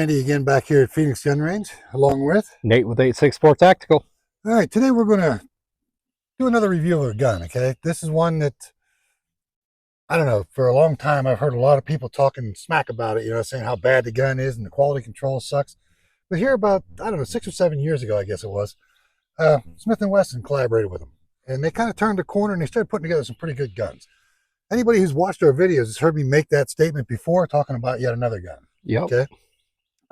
Andy again back here at Phoenix Gun Range, along with Nate with 864 Tactical. All right, today we're going to do another review of a gun, okay? This is one that, I don't know, for a long time I've heard a lot of people talking smack about it, saying how bad the gun is and the quality control sucks. But here about, I don't know, 6 or 7 years ago, I guess it was, Smith & Wesson collaborated with them. And they kind of turned the corner and they started putting together some pretty good guns. Anybody who's watched our videos has heard me make that statement before, talking about yet another gun. Yep. Okay.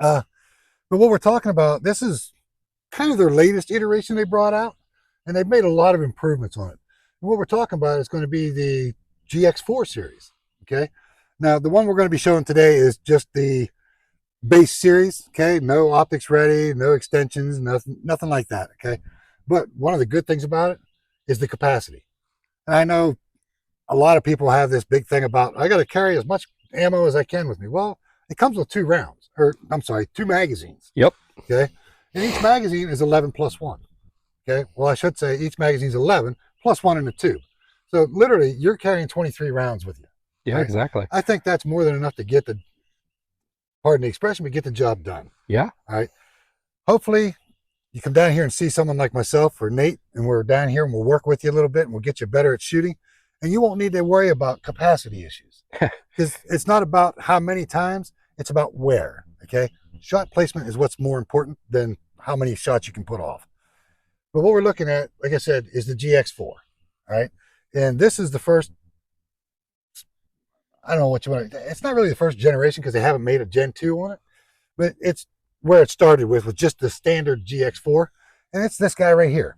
But what we're talking about, this is kind of their latest iteration they brought out, and they've made a lot of improvements on it. And what we're talking about is going to be the gx4 series. Okay. Now, the one we're going to be showing today is just the base series. Okay. No optics ready, no extensions, nothing like that. Okay. But one of the good things about it is the capacity. And I know a lot of people have this big thing about, I got to carry as much ammo as I can with me. Well, it comes with 2 rounds, or I'm sorry, 2 magazines. Yep. Okay. And each magazine is 11 plus 1. Okay. Well, I should say each magazine is 11 plus 1 in the tube. So literally, you're carrying 23 rounds with you. Yeah, right? exactly. I think that's more than enough to get the, pardon the expression, but get the job done. Yeah. All right. Hopefully, you come down here and see someone like myself or Nate, and we're down here and we'll work with you a little bit and we'll get you better at shooting. And you won't need to worry about capacity issues, because it's not about how many times, it's about where. Okay. Shot placement is what's more important than how many shots you can put off. But what we're looking at, like I said, is the gx4. All right. And this is the first, I don't know what you want to, it's not really the first generation because they haven't made a Gen 2 on it, but it's where it started with just the standard gx4. And it's this guy right here.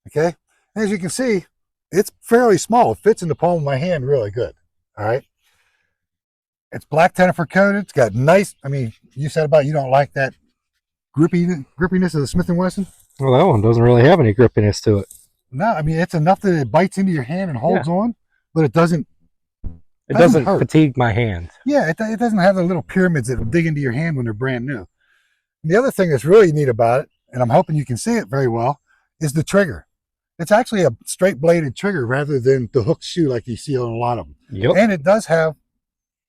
Okay. And as you can see, it's fairly small. It fits in the palm of my hand really good. All right. It's black Tenefer coated. It's got nice, I mean, you said about you don't like that grippiness of the Smith & Wesson. Well, that one doesn't really have any grippiness to it. No, I mean, it's enough that it bites into your hand and holds on, but it doesn't hurt. Fatigue my hand. Yeah, it doesn't have the little pyramids that will dig into your hand when they're brand new. And the other thing that's really neat about it, and I'm hoping you can see it very well, is the trigger. It's actually a straight bladed trigger rather than the hooked shoe like you see on a lot of them. Yep. And it does have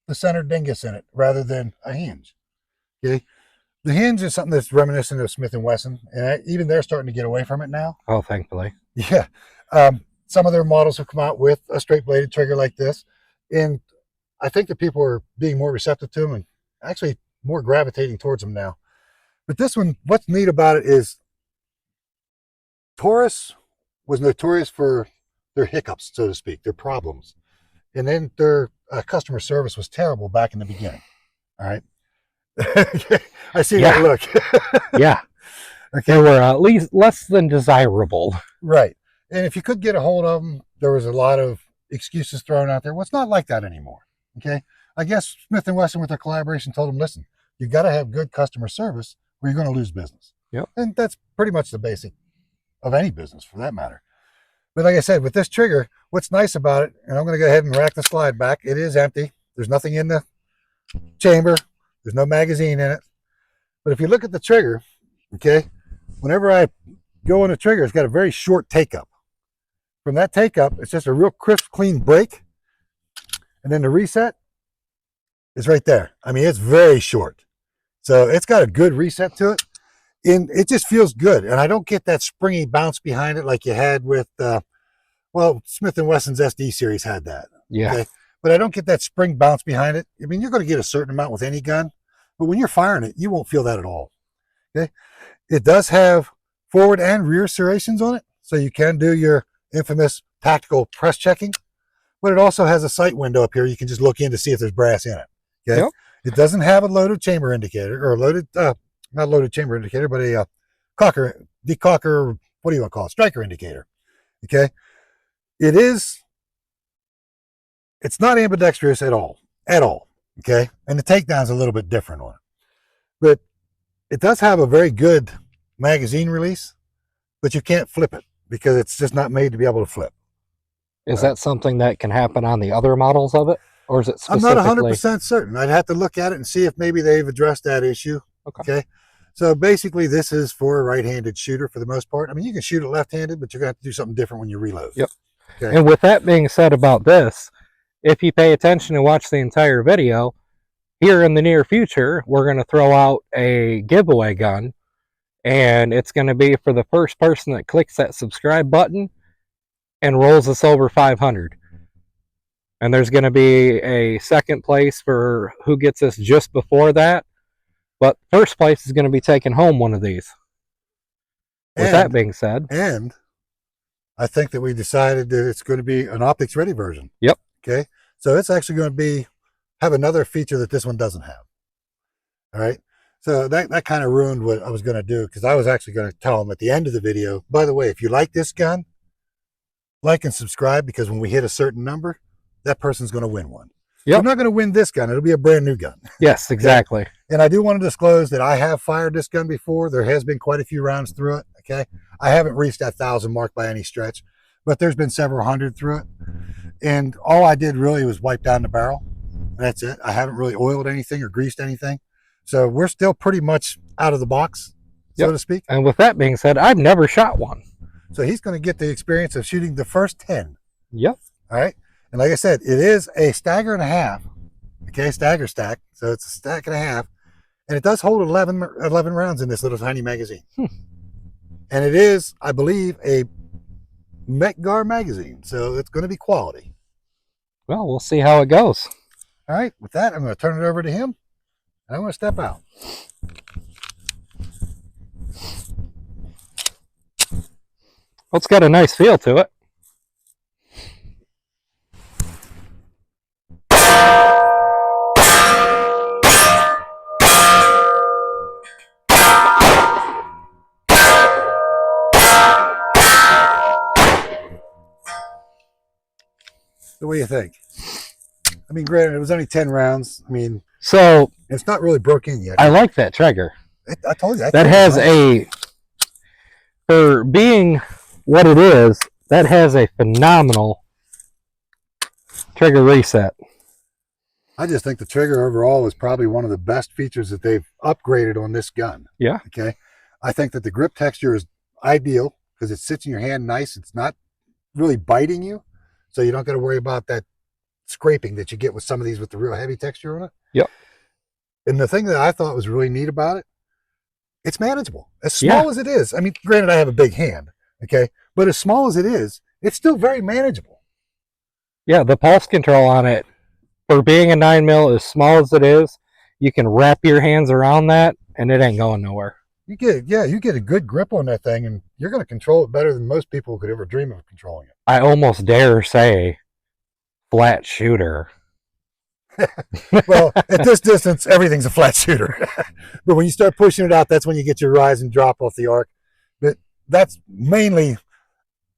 the center dingus in it rather than a hinge. Okay. The hinge is something that's reminiscent of Smith & Wesson, and even they're starting to get away from it now. Oh, thankfully. Yeah. Some of their models have come out with a straight bladed trigger like this, and I think that people are being more receptive to them and actually more gravitating towards them now. But this one, what's neat about it is Taurus was notorious for their hiccups, so to speak, their problems. And then their customer service was terrible back in the beginning. All right. I see that look. Yeah. Okay. They were at least less than desirable. Right. And if you could get a hold of them, there was a lot of excuses thrown out there. Well, it's not like that anymore. Okay. I guess Smith & Wesson with their collaboration told them, listen, you got to have good customer service or you're going to lose business. Yep. And that's pretty much the basic of any business for that matter. But like I said, with this trigger, what's nice about it, and I'm going to go ahead and rack the slide back. It is empty. There's nothing in the chamber. There's no magazine in it. But if you look at the trigger, okay, whenever I go on the trigger, it's got a very short take up. From that take up, it's just a real crisp, clean break. And then the reset is right there. I mean, it's very short. So it's got a good reset to it. And it just feels good. And I don't get that springy bounce behind it like you had with, well, Smith & Wesson's SD series had that. Yeah. Okay? But I don't get that spring bounce behind it. I mean, you're going to get a certain amount with any gun, but when you're firing it, you won't feel that at all. Okay. It does have forward and rear serrations on it, so you can do your infamous tactical press checking, but it also has a sight window up here. You can just look in to see if there's brass in it. Okay. Yep. It doesn't have a loaded chamber indicator, or a loaded, not loaded chamber indicator, but a decocker, what do you want to call it? Striker indicator. Okay. It's not ambidextrous at all. Okay. And the takedown's a little bit different on it, but it does have a very good magazine release, but you can't flip it because it's just not made to be able to flip. Is that something that can happen on the other models of it? Or is it specifically? I'm not 100% certain. I'd have to look at it and see if maybe they've addressed that issue. Okay. So basically, this is for a right-handed shooter for the most part. I mean, you can shoot it left-handed, but you're going to have to do something different when you reload. Yep. Okay. And with that being said about this, if you pay attention and watch the entire video, here in the near future, we're going to throw out a giveaway gun, and it's going to be for the first person that clicks that subscribe button and rolls us over 500. And there's going to be a second place for who gets us just before that. But first place is going to be taking home one of these. With that being said. And I think that we decided that it's going to be an optics ready version. Yep. Okay. So it's actually going to have another feature that this one doesn't have. All right. So that kind of ruined what I was going to do, because I was actually going to tell them at the end of the video, by the way, if you like this gun, like and subscribe, because when we hit a certain number, that person's going to win one. Yep. We're not going to win this gun. It'll be a brand new gun. Yes, exactly. Okay? And I do want to disclose that I have fired this gun before. There has been quite a few rounds through it. Okay. I haven't reached that 1,000 mark by any stretch, but there's been several hundred through it. And all I did really was wipe down the barrel. That's it. I haven't really oiled anything or greased anything. So we're still pretty much out of the box, so to speak. And with that being said, I've never shot one. So he's going to get the experience of shooting the first 10. Yep. All right. And like I said, it is a stagger and a half. Okay, stagger stack. So it's a stack and a half. And it does hold 11 rounds in this little tiny magazine. And it is, I believe, a Metgar magazine. So it's going to be quality. Well, we'll see how it goes. All right. With that, I'm going to turn it over to him. And I'm going to step out. Well, it's got a nice feel to it. So what do you think? I mean, granted, it was only 10 rounds. I mean, so it's not really broke in yet. I like that trigger. I told you. That has for being what it is, that has a phenomenal trigger reset. I just think the trigger overall is probably one of the best features that they've upgraded on this gun. Yeah. Okay. I think that the grip texture is ideal because it sits in your hand nice. It's not really biting you. So you don't got to worry about that scraping that you get with some of these with the real heavy texture on it. Yep. And the thing that I thought was really neat about it, it's manageable. As small as it is. I mean, granted, I have a big hand. Okay. But as small as it is, it's still very manageable. Yeah. The pulse control on it, for being a 9mm, as small as it is, you can wrap your hands around that and it ain't going nowhere. You get a good grip on that thing, and you're going to control it better than most people could ever dream of controlling it. I almost dare say flat shooter. Well, at this distance, everything's a flat shooter. But when you start pushing it out, that's when you get your rise and drop off the arc. But that's mainly,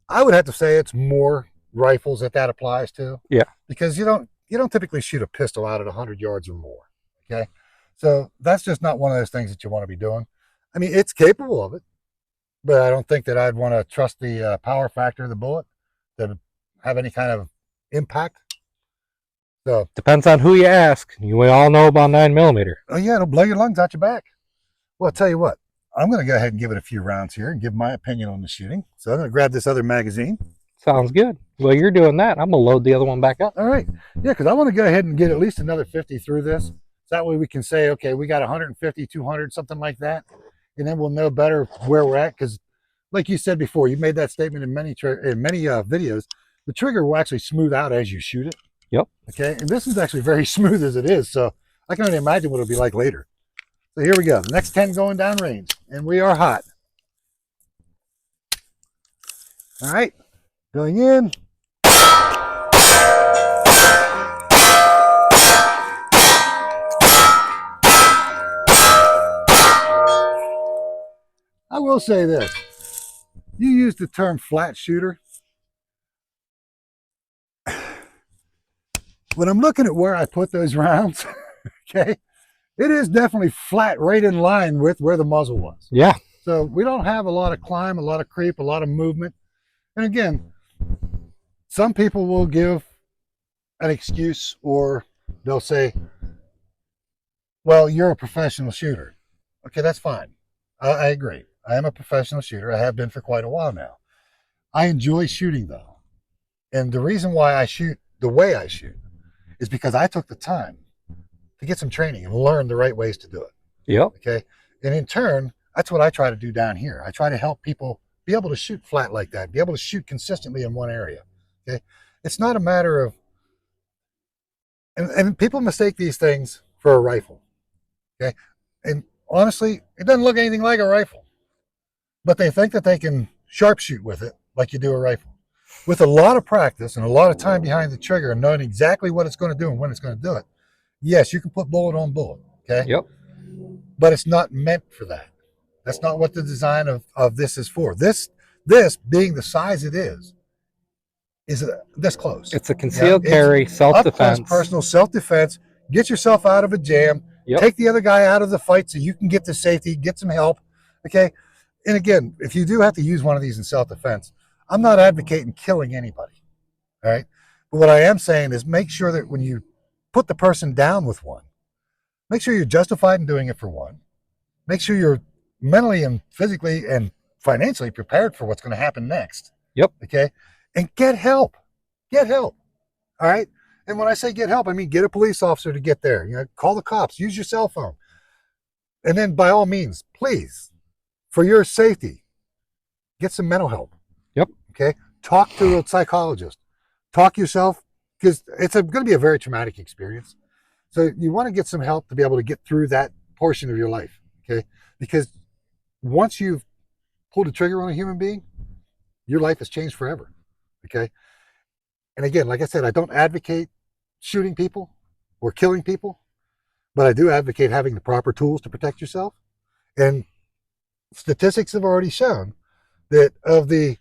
I would have to say, it's more rifles that applies to. Yeah. Because you don't typically shoot a pistol out at 100 yards or more. Okay. So that's just not one of those things that you want to be doing. I mean, it's capable of it, but I don't think that I'd want to trust the power factor of the bullet to have any kind of impact. So depends on who you ask. We all know about 9mm. Oh yeah, it'll blow your lungs out your back. Well, I'll tell you what, I'm going to go ahead and give it a few rounds here and give my opinion on the shooting. So I'm going to grab this other magazine. Sounds good. Well, you're doing that. I'm going to load the other one back up. All right. Yeah, because I want to go ahead and get at least another 50 through this. So that way we can say, okay, we got 150, 200, something like that. And then we'll know better where we're at. Because like you said before, you made that statement in many videos, the trigger will actually smooth out as you shoot it. Yep. Okay. And this is actually very smooth as it is. So I can only imagine what it'll be like later. So here we go. The next 10 going down range. And we are hot. All right. Going in. I will say this. You used the term flat shooter. When I'm looking at where I put those rounds, okay, it is definitely flat right in line with where the muzzle was. Yeah. So we don't have a lot of climb, a lot of creep, a lot of movement. And again, some people will give an excuse, or they'll say, well, you're a professional shooter. Okay, that's fine. I agree. I am a professional shooter. I have been for quite a while now. I enjoy shooting though. And the reason why I shoot the way I shoot is because I took the time to get some training and learn the right ways to do it. Yep. Okay. And in turn, that's what I try to do down here. I try to help people be able to shoot flat like that, be able to shoot consistently in one area. Okay. It's not a matter of, and people mistake these things for a rifle. Okay. And honestly, it doesn't look anything like a rifle, but they think that they can sharpshoot with it like you do a rifle. With a lot of practice and a lot of time behind the trigger and knowing exactly what it's going to do and when it's going to do it, yes, you can put bullet on bullet. Okay. Yep. But it's not meant for that. That's not what the design of this is for. This being the size it is this close. It's a concealed carry, self-defense. Up close, personal self-defense. Get yourself out of a jam. Yep. Take the other guy out of the fight so you can get to safety, get some help. Okay. And again, if you do have to use one of these in self-defense, I'm not advocating killing anybody. All right. But what I am saying is make sure that when you put the person down with one, make sure you're justified in doing it for one. Make sure you're mentally and physically and financially prepared for what's going to happen next. Yep. Okay. And get help. Get help. All right. And when I say get help, I mean get a police officer to get there. You know, call the cops. Use your cell phone. And then by all means, please, for your safety, get some mental help. Yep. Okay. Talk to a psychologist. Talk yourself, because it's going to be a very traumatic experience. So you want to get some help to be able to get through that portion of your life. Okay. Because once you've pulled a trigger on a human being, your life has changed forever. Okay. And again, like I said, I don't advocate shooting people or killing people, but I do advocate having the proper tools to protect yourself. And statistics have already shown that of the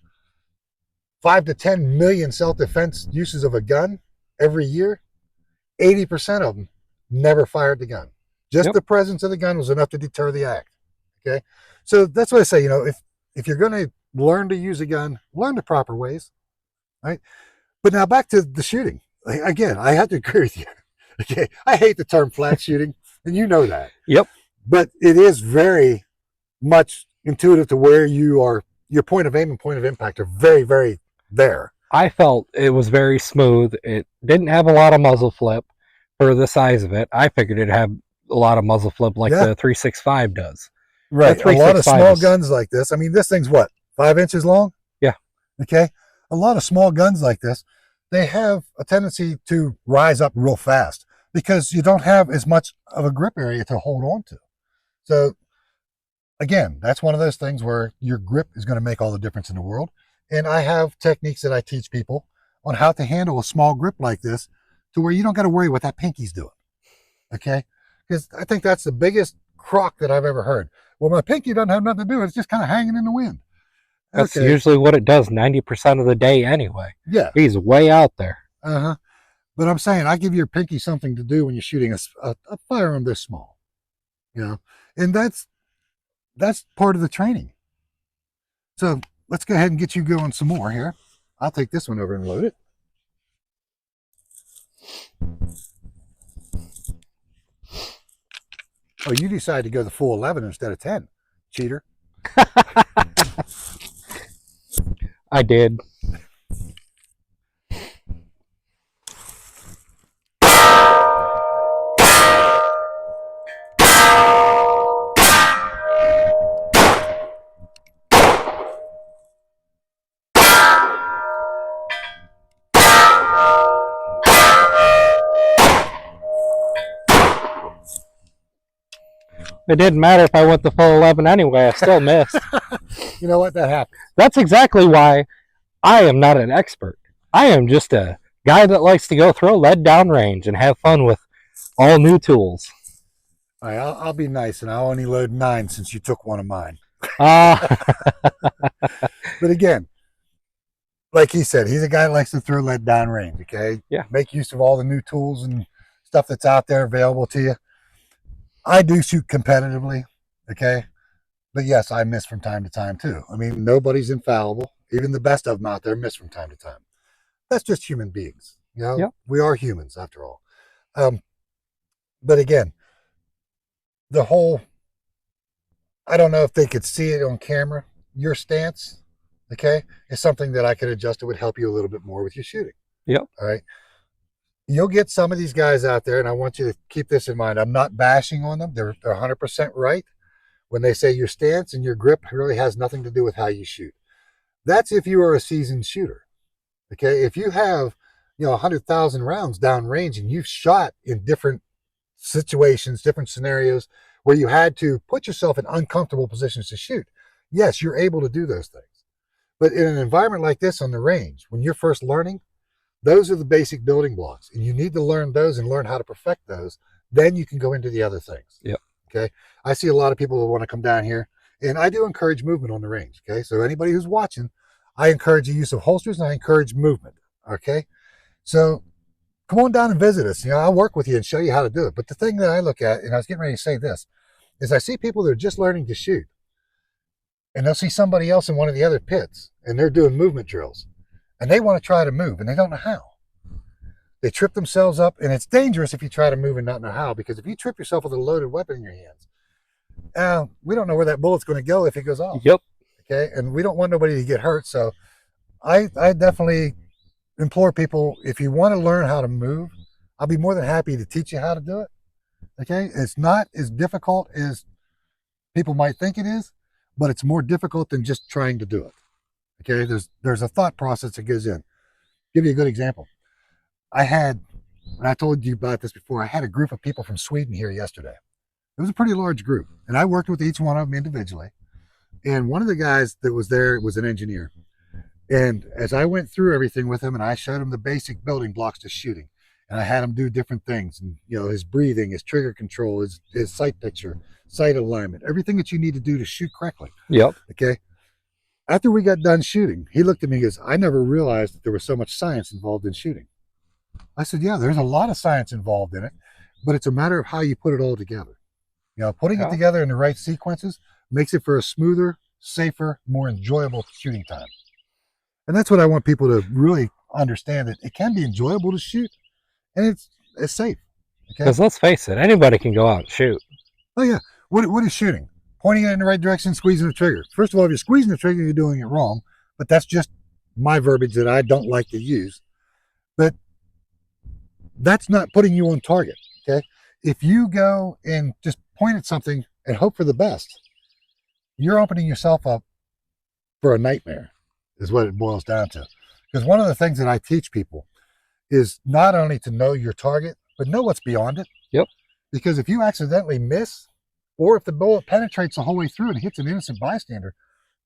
5 to 10 million self-defense uses of a gun every year, 80% of them never fired the gun. Just the presence of the gun was enough to deter the act. Okay. So that's what I say, you know, if you're going to learn to use a gun, learn the proper ways. Right. But now back to the shooting. Again, I have to agree with you. Okay. I hate the term flat shooting, and you know that. Yep. But it is very much intuitive to where you are. Your point of aim and point of impact are very, very there. I felt it was very smooth. It didn't have a lot of muzzle flip for the size of it. I figured it'd have a lot of muzzle flip like the 365 does. Right. A lot of small guns like this. I mean, this thing's what, 5 inches long? Yeah. Okay. A lot of small guns like this, they have a tendency to rise up real fast because you don't have as much of a grip area to hold on to. So again, that's one of those things where your grip is going to make all the difference in the world. And I have techniques that I teach people on how to handle a small grip like this to where you don't got to worry what that pinky's doing. Okay. Because I think that's the biggest crock that I've ever heard. Well, my pinky doesn't have nothing to do. It's just kind of hanging in the wind. That's usually what it does 90% of the day anyway. Yeah. He's way out there. Uh-huh. But I'm saying I give your pinky something to do when you're shooting a firearm this small. You know, and that's part of the training. So let's go ahead and get you going some more here. I'll take this one over and load it. Oh, you decided to go the full 11 instead of 10, cheater. I did. It didn't matter if I went the full 11 anyway. I still missed. You know what? That happens. That's exactly why I am not an expert. I am just a guy that likes to go throw lead downrange and have fun with all new tools. All right, I'll be nice, and I'll only load 9 since you took one of mine. But again, like he said, he's a guy that likes to throw lead downrange, okay? Yeah. Make use of all the new tools and stuff that's out there available to you. I do shoot competitively, okay? But yes, I miss from time to time too. I mean, nobody's infallible. Even the best of them out there miss from time to time. That's just human beings. You know, We are humans after all. But again, the whole, I don't know if they could see it on camera, your stance, okay, is something that I could adjust. It would help you a little bit more with your shooting. Yep. All right. you'll get some of these guys out there, and I want you to keep this in mind. I'm not bashing on them. They're 100% right when they say your stance and your grip really has nothing to do with how you shoot. That's if you are a seasoned shooter. Okay, if you have 100,000 rounds downrange and you've shot in different situations, different scenarios where you had to put yourself in uncomfortable positions to shoot, yes, you're able to do those things. But in an environment like this on the range, when you're first learning, those are the basic building blocks, and you need to learn those and learn how to perfect those. Then you can go into the other things. Yep. Okay. I see a lot of people who want to come down here, and I do encourage movement on the range. Okay. So anybody who's watching, I encourage the use of holsters and I encourage movement. Okay. So come on down and visit us. I'll work with you and show you how to do it. But the thing that I look at, and I was getting ready to say this, is I see people that are just learning to shoot, and they'll see somebody else in one of the other pits, and they're doing movement drills, and they want to try to move, and they don't know how. They trip themselves up, and it's dangerous if you try to move and not know how, because if you trip yourself with a loaded weapon in your hands, we don't know where that bullet's going to go if it goes off. Yep. Okay, and we don't want nobody to get hurt. So I definitely implore people, if you want to learn how to move, I'll be more than happy to teach you how to do it. Okay, it's not as difficult as people might think it is, but it's more difficult than just trying to do it. Okay, there's a thought process that goes in. Give you a good example. And I told you about this before, I had a group of people from Sweden here yesterday. It was a pretty large group, and I worked with each one of them individually. And one of the guys that was there was an engineer. And as I went through everything with him, and I showed him the basic building blocks to shooting, and I had him do different things, and his breathing, his trigger control, his sight picture, sight alignment, everything that you need to do to shoot correctly. Yep. Okay. After we got done shooting, he looked at me and goes, I never realized that there was so much science involved in shooting. I said, yeah, there's a lot of science involved in it, but it's a matter of how you put it all together. Putting it together in the right sequences makes it for a smoother, safer, more enjoyable shooting time. And that's what I want people to really understand, that it can be enjoyable to shoot, and it's safe. Okay. Because let's face it, anybody can go out and shoot. Oh yeah. What is shooting? Pointing it in the right direction, squeezing the trigger. First of all, if you're squeezing the trigger, you're doing it wrong. But that's just my verbiage that I don't like to use. But that's not putting you on target. Okay. If you go and just point at something and hope for the best, you're opening yourself up for a nightmare, is what it boils down to. Because one of the things that I teach people is not only to know your target, but know what's beyond it. Yep. Because if you accidentally miss, or if the bullet penetrates the whole way through and hits an innocent bystander,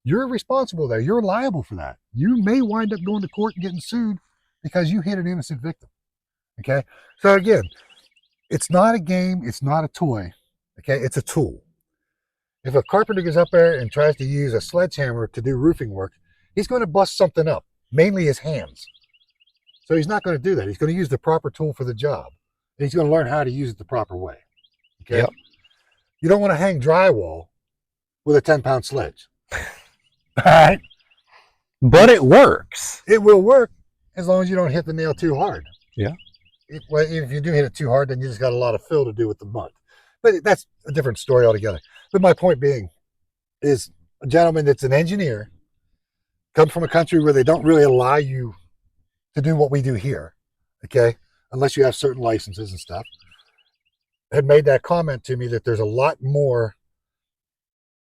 you're responsible there. You're liable for that. You may wind up going to court and getting sued because you hit an innocent victim. Okay. So again, it's not a game. It's not a toy. Okay. It's a tool. If a carpenter goes up there and tries to use a sledgehammer to do roofing work, he's going to bust something up, mainly his hands. So he's not going to do that. He's going to use the proper tool for the job. And he's going to learn how to use it the proper way. Okay. Yep. You don't want to hang drywall with a 10-pound sledge. All right. But it works. It will work as long as you don't hit the nail too hard. Yeah. If you do hit it too hard, then you just got a lot of fill to do with the mud. But that's a different story altogether. But my point being is, a gentleman that's an engineer, comes from a country where they don't really allow you to do what we do here, okay, unless you have certain licenses and stuff, had made that comment to me that there's a lot more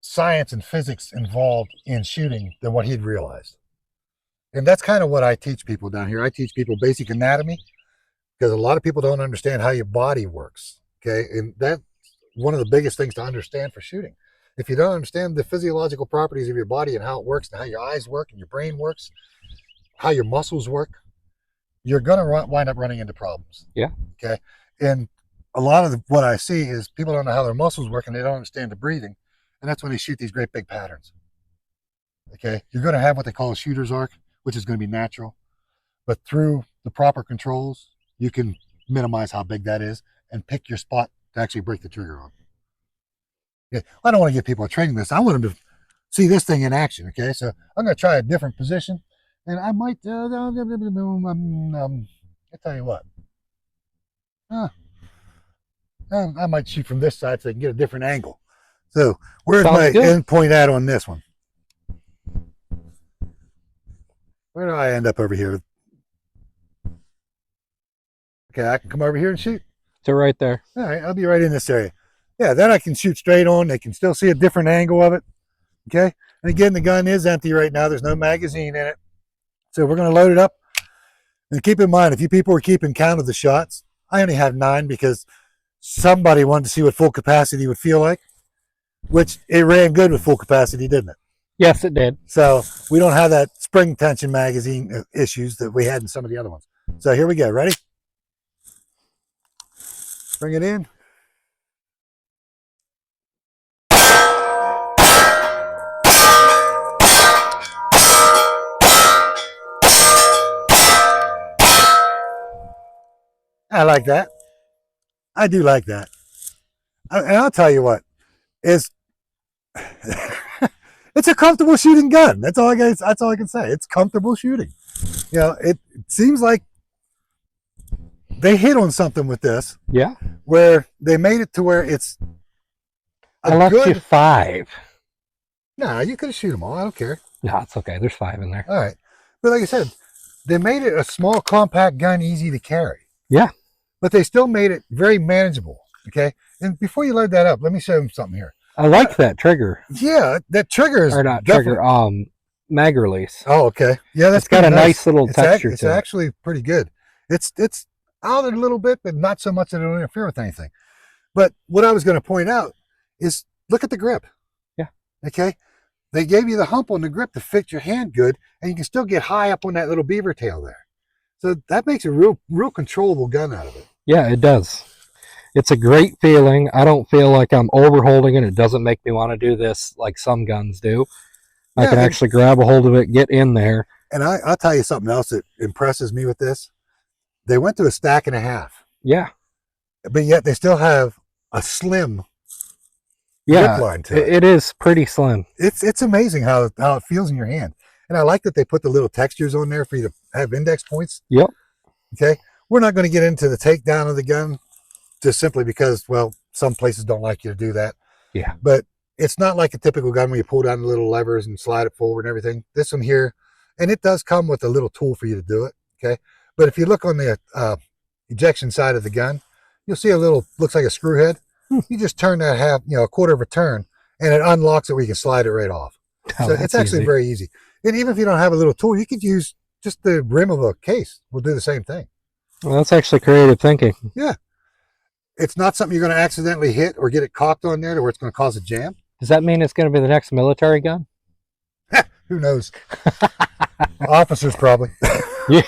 science and physics involved in shooting than what he'd realized. And that's kind of what I teach people down here. I teach people basic anatomy, because a lot of people don't understand how your body works. Okay. And that's one of the biggest things to understand for shooting. If you don't understand the physiological properties of your body and how it works and how your eyes work and your brain works, how your muscles work, you're going to wind up running into problems. Yeah. Okay. And a lot of what I see is people don't know how their muscles work and they don't understand the breathing. And that's when they shoot these great big patterns. Okay. You're going to have what they call a shooter's arc, which is going to be natural. But through the proper controls, you can minimize how big that is and pick your spot to actually break the trigger on. Okay. I don't want to give people a training this. I want them to see this thing in action. Okay. So I'm going to try a different position, and I might, I'll tell you what. I might shoot from this side so I can get a different angle. So where's my end point at on this one? Where do I end up over here? Okay, I can come over here and shoot. So right there. All right, I'll be right in this area. Yeah, then I can shoot straight on. They can still see a different angle of it. Okay, and again, the gun is empty right now. There's no magazine in it. So we're going to load it up. And keep in mind, if you people were keeping count of the shots, I only have 9 because somebody wanted to see what full capacity would feel like, which it ran good with full capacity, didn't it? Yes, it did. So we don't have that spring tension magazine issues that we had in some of the other ones. So here we go. Ready? Bring it in. I like that. I do like that. And I'll tell you what, it's it's a comfortable shooting gun. That's all I can say. It's comfortable shooting. You know, it seems like they hit on something with this. Yeah. Where they made it to where it's I left you 5. Nah, you could shoot them all. I don't care. No, it's okay. There's 5 in there. All right. But like I said, they made it a small, compact gun, easy to carry. Yeah. But they still made it very manageable. Okay. And before you load that up, let me show them something here. I like that trigger. Yeah, that trigger is or not trigger. Mag release. Oh, okay. Yeah, that's it's got a nice little texture it's to it. It's actually pretty good. It's out a little bit, but not so much that it'll interfere with anything. But what I was going to point out is look at the grip. Yeah. Okay. They gave you the hump on the grip to fit your hand good, and you can still get high up on that little beaver tail there. So that makes a real controllable gun out of it. Yeah, it does. It's a great feeling. I don't feel like I'm overholding it. It doesn't make me want to do this like some guns do. Yeah, I can actually grab a hold of it, get in there. And I'll tell you something else that impresses me with this. They went to a 1.5 stacks. Yeah. But yet they still have a slim grip line to it. It is pretty slim. It's amazing how it feels in your hand. And I like that they put the little textures on there for you to have index points. Yep. Okay. We're not going to get into the takedown of the gun just simply because, well, some places don't like you to do that. Yeah. But it's not like a typical gun where you pull down the little levers and slide it forward and everything. This one here, and it does come with a little tool for you to do it. Okay. But if you look on the ejection side of the gun, you'll see a little, looks like a screw head. You just turn that half, a quarter of a turn, and it unlocks it where you can slide it right off. So it's actually very easy. And even if you don't have a little tool, you could use just the rim of a case. We'll do the same thing. Well, that's actually creative thinking. Yeah. It's not something you're going to accidentally hit or get it cocked on there to where it's going to cause a jam. Does that mean it's going to be the next military gun? Who knows? Officers probably. Yeah.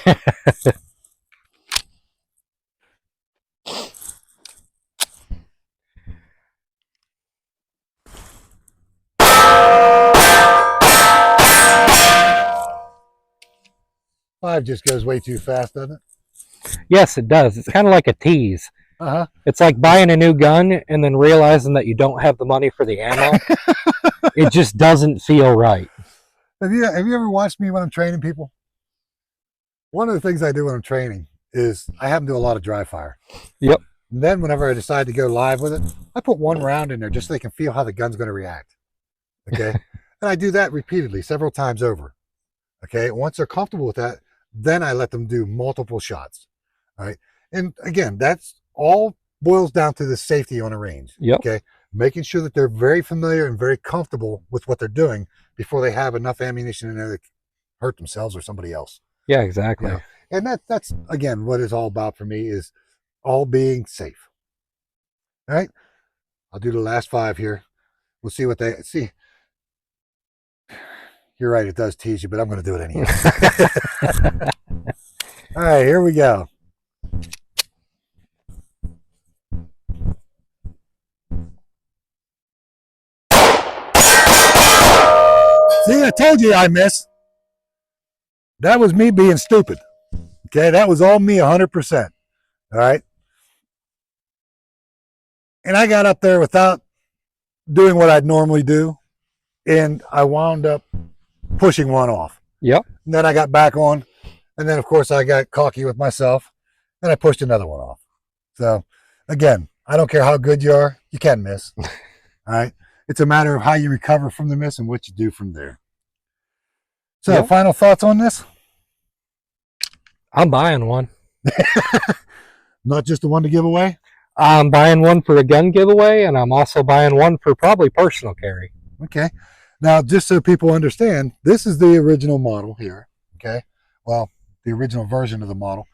Five just goes way too fast, doesn't it? Yes, it does. It's kind of like a tease. Uh-huh. It's like buying a new gun and then realizing that you don't have the money for the ammo. It just doesn't feel right. Have you ever watched me when I'm training people? One of the things I do when I'm training is I have them do a lot of dry fire. Yep. And then whenever I decide to go live with it, I put 1 round in there just so they can feel how the gun's going to react. Okay. And I do that repeatedly, several times over. Okay. Once they're comfortable with that, then I let them do multiple shots. All right. And again, that's all boils down to the safety on a range. Yep. Okay. Making sure that they're very familiar and very comfortable with what they're doing before they have enough ammunition in there to hurt themselves or somebody else. Yeah, exactly. And that's again what it's all about for me, is all being safe. All right. I'll do the last 5 here. We'll see what they see. You're right, it does tease you, but I'm going to do it anyway. All right, here we go. See, I told you I miss. That was me being stupid. Okay, that was all me 100%. All right. And I got up there without doing what I'd normally do, and I wound up pushing one off. Yep. And then I got back on, and then of course I got cocky with myself, and I pushed another one off. So again, I don't care how good you are, you can miss. All right. It's a matter of how you recover from the miss and what you do from there. So final thoughts on this? I'm buying one. Not just the one to give away? I'm buying one for a gun giveaway, and I'm also buying one for probably personal carry. Okay. Now, just so people understand, this is the original model here. Okay. Well, the original version of the model.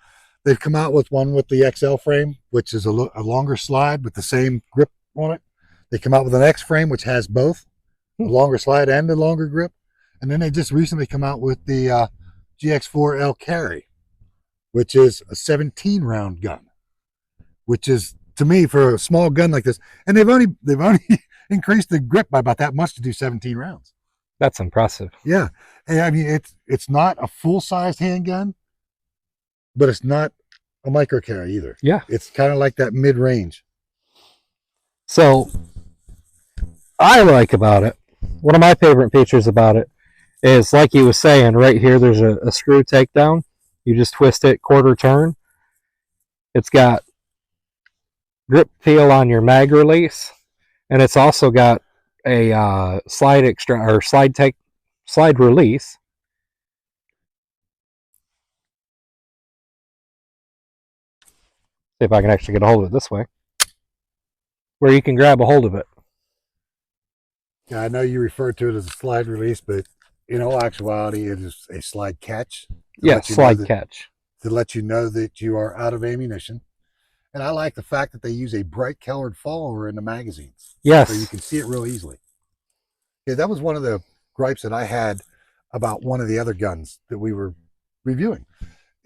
They've come out with one with the XL frame, which is a longer slide with the same grip on it. They come out with an X frame, which has both a longer slide and a longer grip. And then they just recently come out with the gx4 L carry, which is a 17 round gun, which is, to me, for a small gun like this, and they've only increased the grip by about that much to do 17 rounds. That's impressive. Yeah. And I mean, it's not a full-sized handgun, but it's not a micro carry either. Yeah. It's kind of like that mid-range. So I like about it, one of my favorite features about it is, like he was saying, right here there's a screw takedown. You just twist it quarter turn. It's got grip feel on your mag release, and it's also got a slide release. See if I can actually get a hold of it this way, where you can grab a hold of it. Yeah, I know you referred to it as a slide release, but in all actuality, it is a slide catch. Yeah, slide catch. To let you know that you are out of ammunition. And I like the fact that they use a bright colored follower in the magazines. Yes. So you can see it real easily. Yeah, that was one of the gripes that I had about one of the other guns that we were reviewing.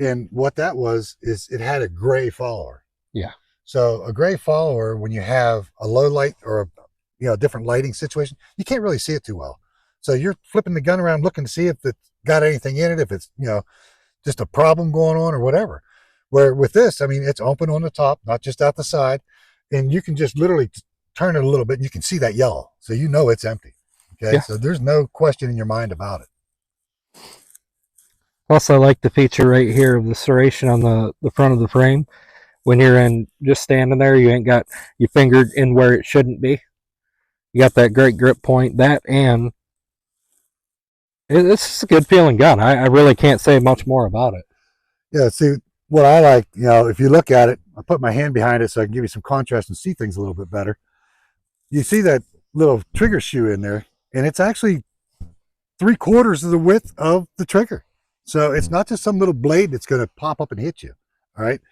And what that was is it had a gray follower. Yeah. So a gray follower, when you have a low light or a different lighting situation, you can't really see it too well. So you're flipping the gun around looking to see if it's got anything in it, if it's, just a problem going on or whatever. Where with this, I mean, it's open on the top, not just out the side, and you can just literally turn it a little bit and you can see that yellow. So you know it's empty. Okay. Yeah. So there's no question in your mind about it. Plus, I like the feature right here of the serration on the front of the frame. When you're just standing there, you ain't got your finger in where it shouldn't be. You got that great grip point, and it's a good feeling gun. I really can't say much more about it. Yeah, see, what I like, if you look at it, I put my hand behind it so I can give you some contrast and see things a little bit better. You see that little trigger shoe in there, and it's actually 3/4 of the width of the trigger. So it's not just some little blade that's going to pop up and hit you. All right.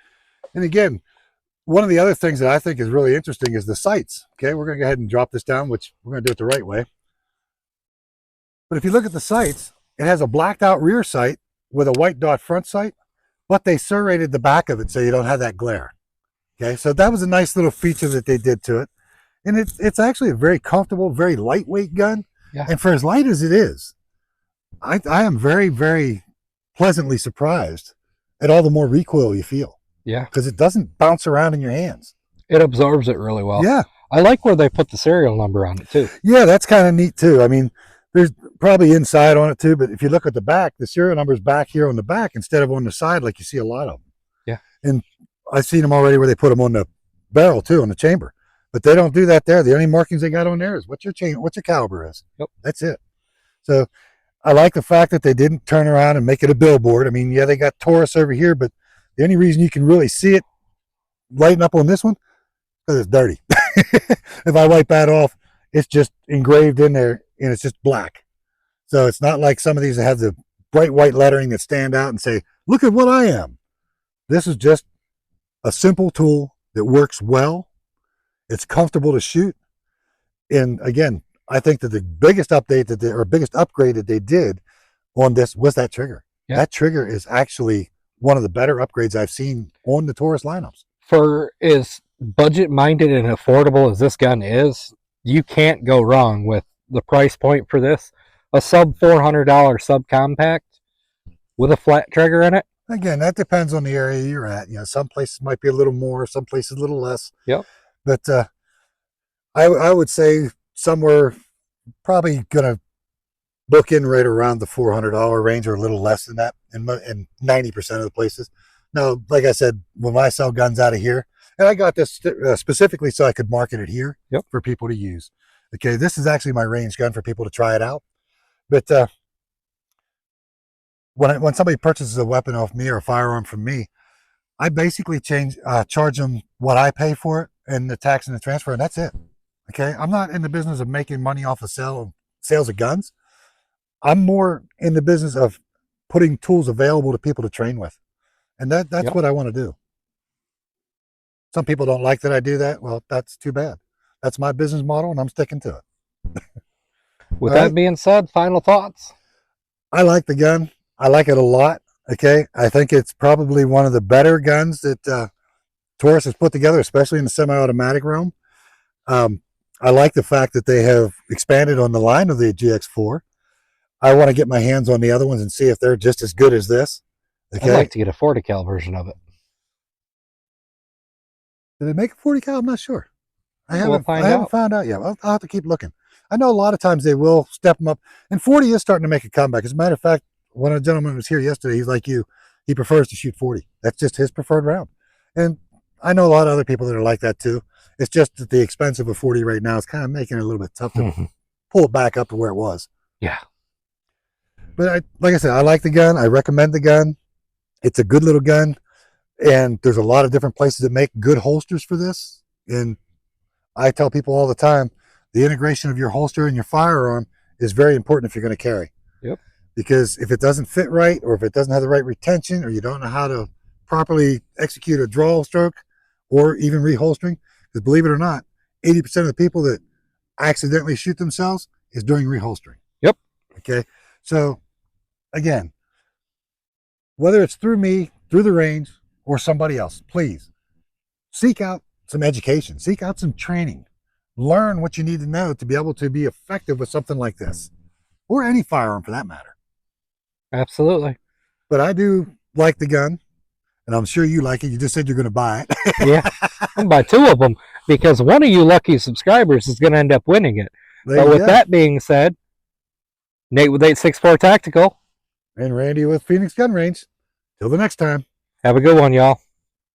And again, one of the other things that I think is really interesting is the sights. Okay, we're going to go ahead and drop this down, which we're going to do it the right way. But if you look at the sights, it has a blacked out rear sight with a white dot front sight, but they serrated the back of it so you don't have that glare. Okay, so that was a nice little feature that they did to it. And it's actually a very comfortable, very lightweight gun. Yeah. And for as light as it is, I am very, very pleasantly surprised at all the more recoil you feel. Yeah. Because it doesn't bounce around in your hands. It absorbs it really well. Yeah. I like where they put the serial number on it too. Yeah, that's kind of neat too. I mean, there's probably inside on it too, but if you look at the back, the serial number is back here on the back instead of on the side like you see a lot of them. Yeah. And I've seen them already where they put them on the barrel too, on the chamber. But they don't do that there. The only markings they got on there is what your caliber is. Yep. That's it. So I like the fact that they didn't turn around and make it a billboard. I mean, yeah, they got Taurus over here, but the only reason you can really see it lighting up on this one because it's dirty. If I wipe that off, it's just engraved in there and it's just black. So it's not like some of these that have the bright white lettering that stand out and say, look at what I am. This is just a simple tool that works well. It's comfortable to shoot. And again, I think that the biggest update biggest upgrade that they did on this was that trigger. Yeah. That trigger is actually one of the better upgrades I've seen on the Taurus lineups. For as budget minded and affordable as this gun is, you can't go wrong with the price point for this. A sub $400 subcompact with a flat trigger in it. Again, that depends on the area you're at. Some places might be a little more, some places a little less. Yep. But I would say somewhere probably gonna book in right around the $400 range or a little less than that in 90% of the places. Now, like I said, when I sell guns out of here, and I got this specifically so I could market it here. Yep. For people to use. Okay, this is actually my range gun for people to try it out. But when somebody purchases a weapon off me or a firearm from me, I basically charge them what I pay for it and the tax and the transfer, and that's it. Okay, I'm not in the business of making money off of sales of guns. I'm more in the business of putting tools available to people to train with, and that's what I want to do. Some people don't like that I do that. Well, that's too bad. That's my business model, and I'm sticking to it. With All that right. being said, final thoughts. I like the gun. I like it a lot. Okay, I think it's probably one of the better guns that Taurus has put together, especially in the semi-automatic realm. I like the fact that they have expanded on the line of the gx4. I want to get my hands on the other ones and see if they're just as good as this. Okay. I'd like to get a 40 cal version of it. Did they make a 40 cal? I'm not sure. I We'll haven't find out. found out yet. I'll have to keep looking. I know a lot of times they will step them up, and 40 is starting to make a comeback. As a matter of fact, one of the gentlemen was here yesterday. He's like you. He prefers to shoot 40. That's just his preferred round. And I know a lot of other people that are like that too. It's just that the expense of a 40 right now is kind of making it a little bit tough to pull it back up to where it was. Yeah. But like I said, I like the gun. I recommend the gun. It's a good little gun. And there's a lot of different places that make good holsters for this. And I tell people all the time, the integration of your holster and your firearm is very important if you're going to carry. Yep. Because if it doesn't fit right, or if it doesn't have the right retention, or you don't know how to properly execute a draw stroke, or even reholstering, because believe it or not, 80% of the people that accidentally shoot themselves is during reholstering. Yep. Okay. So again, whether it's through me, through the range, or somebody else, please seek out some education, seek out some training, learn what you need to know to be able to be effective with something like this, or any firearm for that matter. Absolutely. But I do like the gun, and I'm sure you like it. You just said you're going to buy it. Yeah. I'm buy 2 of them because one of you lucky subscribers is going to end up winning it. But with that being said, Nate with 864 Tactical. And Randy with Phoenix Gun Range. Till the next time. Have a good one, y'all.